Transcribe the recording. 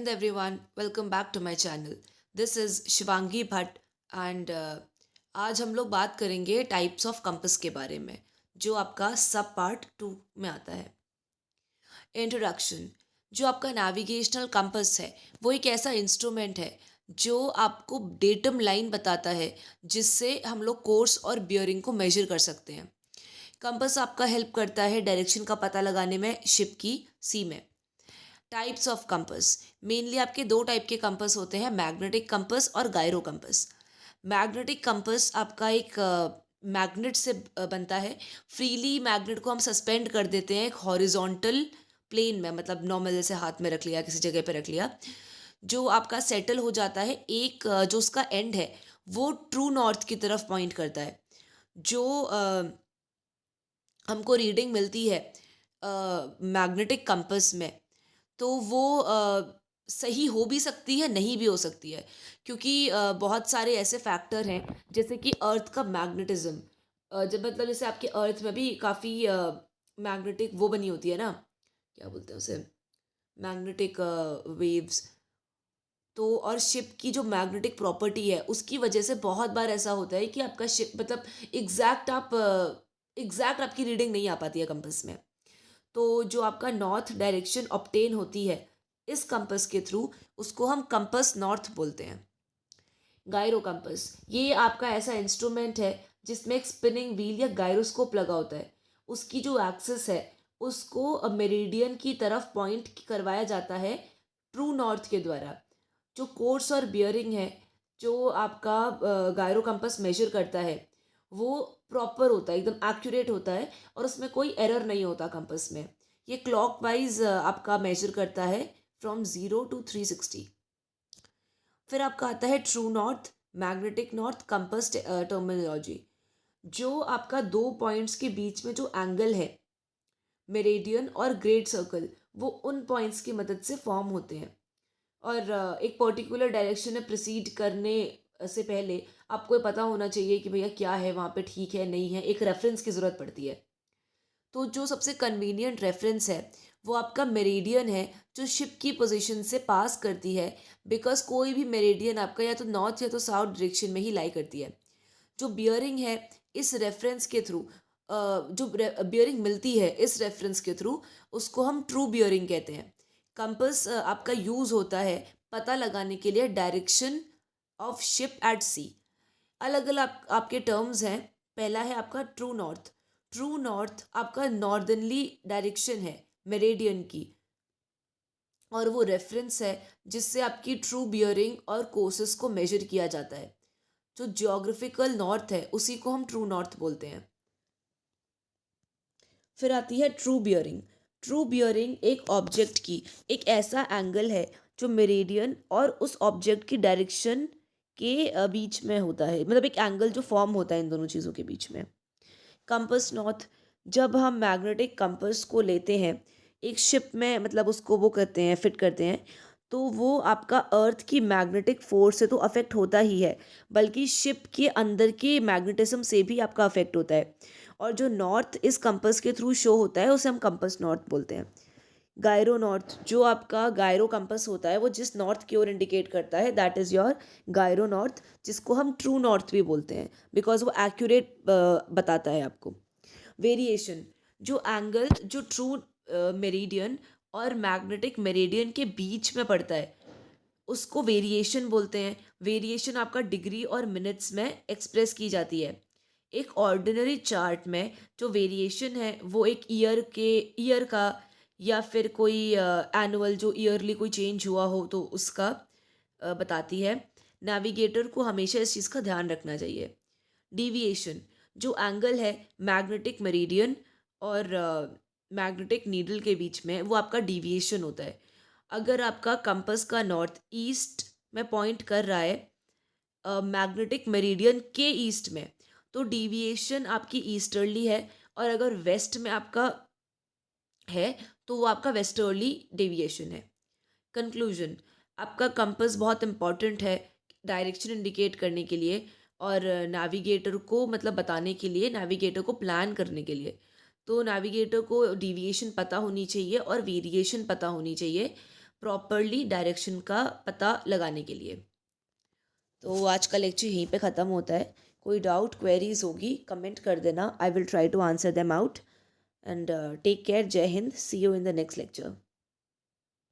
Hind everyone, welcome back to my channel. This is Shivangi Bhatt and आज हम लोग बात करेंगे टाइप्स ऑफ कंपास के बारे में जो आपका सब पार्ट 2 में आता है। इंट्रोडक्शन। जो आपका नेविगेशनल कंपास है वो एक ऐसा इंस्ट्रूमेंट है जो आपको डेटम लाइन बताता है जिससे हम लोग कोर्स और बियरिंग को मेजर कर सकते हैं। कंपास आपका हेल्प करता है डायरेक्शन का पता लगाने में शिप की सी में। Types of compass. मेनली आपके दो टाइप के कंपास होते हैं, मैग्नेटिक कंपास और गायरो कंपास। मैग्नेटिक कंपास आपका एक मैग्नेट से बनता है। फ्रीली मैग्नेट को हम सस्पेंड कर देते हैं एक हॉरिजॉन्टल प्लेन में, मतलब नॉर्मल जैसे हाथ में रख लिया, किसी जगह पे रख लिया, जो आपका सेटल हो जाता है। एक जो उसका एंड है वो ट्रू नॉर्थ की तरफ पॉइंट करता है। जो हमको रीडिंग मिलती है मैग्नेटिक कंपास में, तो वो सही हो भी सकती है, नहीं भी हो सकती है, क्योंकि बहुत सारे ऐसे फैक्टर हैं जैसे कि अर्थ का मैग्नेटिज्म। जब मतलब जैसे आपके अर्थ में भी काफ़ी मैग्नेटिक वो बनी होती है ना, क्या बोलते हैं उसे, मैग्नेटिक वेव्स। तो और शिप की जो मैग्नेटिक प्रॉपर्टी है उसकी वजह से बहुत बार ऐसा होता है कि आपका शिप मतलब एग्जैक्ट आप एग्जैक्ट आपकी रीडिंग नहीं आ पाती है कंपास में। तो जो आपका नॉर्थ डायरेक्शन ऑब्टेन होती है इस कंपास के थ्रू, उसको हम कंपास नॉर्थ बोलते हैं। गायरो कंपास ये आपका ऐसा इंस्ट्रूमेंट है जिसमें एक स्पिनिंग व्हील या गायरोस्कोप लगा होता है। उसकी जो एक्सिस है उसको मेरिडियन की तरफ पॉइंट करवाया जाता है ट्रू नॉर्थ के द्वारा। जो कोर्स और बियरिंग है जो आपका गायरो कंपास मेजर करता है वो प्रॉपर होता है, एकदम एक्यूरेट होता है, और उसमें कोई एरर नहीं होता कंपास में। ये क्लॉकवाइज आपका मेजर करता है फ्रॉम 0 to 360। फिर आपका आता है true north, magnetic north compass terminology. जो आपका दो पॉइंट्स के बीच में जो एंगल है, मेरिडियन और ग्रेट सर्कल, वो उन पॉइंट्स की मदद से फॉर्म होते हैं। और एक पर्टिकुलर डायरेक्शन में प्रोसीड करने से पहले आपको ये पता होना चाहिए कि भैया क्या है वहाँ पे, ठीक है नहीं है, एक रेफरेंस की ज़रूरत पड़ती है। तो जो सबसे कन्वीनियंट रेफरेंस है वो आपका मेरिडियन है, जो शिप की पोजीशन से पास करती है। बिकॉज कोई भी मेरिडियन आपका या तो नॉर्थ या तो साउथ डायरेक्शन में ही लाई करती है। जो बियरिंग है इस रेफरेंस के थ्रू, जो बियरिंग मिलती है इस रेफरेंस के थ्रू, उसको हम ट्रू बियरिंग कहते हैं। कंपास आपका यूज़ होता है पता लगाने के लिए डायरेक्शन ऑफ शिप एट सी। अलग अलग आपके टर्म्स हैं। पहला है आपका ट्रू नॉर्थ। ट्रू नॉर्थ आपका नॉर्दर्नली डायरेक्शन है मेरेडियन की, और वो रेफरेंस है जिससे आपकी ट्रू बियरिंग और कोर्सेस को मेजर किया जाता है। जो जियोग्राफिकल नॉर्थ है उसी को हम ट्रू नॉर्थ बोलते हैं। फिर आती है ट्रू बियरिंग। ट्रू बियरिंग एक ऑब्जेक्ट की एक ऐसा एंगल है जो मेरिडियन और उस ऑब्जेक्ट की डायरेक्शन के बीच में होता है, मतलब एक एंगल जो फॉर्म होता है इन दोनों चीज़ों के बीच में। Compass north. जब हम मैग्नेटिक कंपास को लेते हैं एक शिप में, मतलब उसको वो करते हैं, फिट करते हैं, तो वो आपका अर्थ की मैग्नेटिक फोर्स से तो अफेक्ट होता ही है, बल्कि शिप के अंदर के मैग्नेटिज्म से भी आपका अफेक्ट होता है। और जो नॉर्थ इस कंपास के थ्रू शो होता है उसे हम कंपास नॉर्थ बोलते हैं। Gyro north. जो आपका गायरो कंपास होता है वो जिस नॉर्थ की ओर इंडिकेट करता है that is your gyro north, जिसको हम ट्रू नॉर्थ भी बोलते हैं बिकॉज वो एक्यूरेट बताता है आपको। वेरिएशन। जो एंगल जो ट्रू मेरिडियन और मैग्नेटिक मेरिडियन के बीच में पड़ता है उसको वेरिएशन बोलते हैं। वेरिएशन आपका डिग्री और मिनट्स में एक्सप्रेस की जाती है। एक ऑर्डिनरी चार्ट में जो वेरिएशन है वो एक ईयर का या फिर कोई एनुअल जो ईयरली कोई चेंज हुआ हो तो उसका बताती है। नेविगेटर को हमेशा इस चीज़ का ध्यान रखना चाहिए। डिविएशन। जो एंगल है मैग्नेटिक मेरिडियन और मैग्नेटिक नीडल के बीच में, वो आपका डिविएशन होता है। अगर आपका कंपास का नॉर्थ ईस्ट में पॉइंट कर रहा है मैग्नेटिक मेरिडियन के ईस्ट में, तो डिविएशन आपकी ईस्टर्ली है, और अगर वेस्ट में आपका है तो वो आपका वेस्टर्ली डेविएशन है। कंक्लूजन। आपका कंपास बहुत इंपॉर्टेंट है डायरेक्शन इंडिकेट करने के लिए, और नेविगेटर को मतलब बताने के लिए, नेविगेटर को प्लान करने के लिए। तो नेविगेटर को डिविएशन पता होनी चाहिए और वेरिएशन पता होनी चाहिए। प्रॉपरली डायरेक्शन का पता लगाने के लिए। तो आज का लेक्चर यहीं पे ख़त्म होता है। कोई डाउट क्वेरीज होगी कमेंट कर देना, I will try to answer them out. And take care, जय Hind, see you in the next lecture.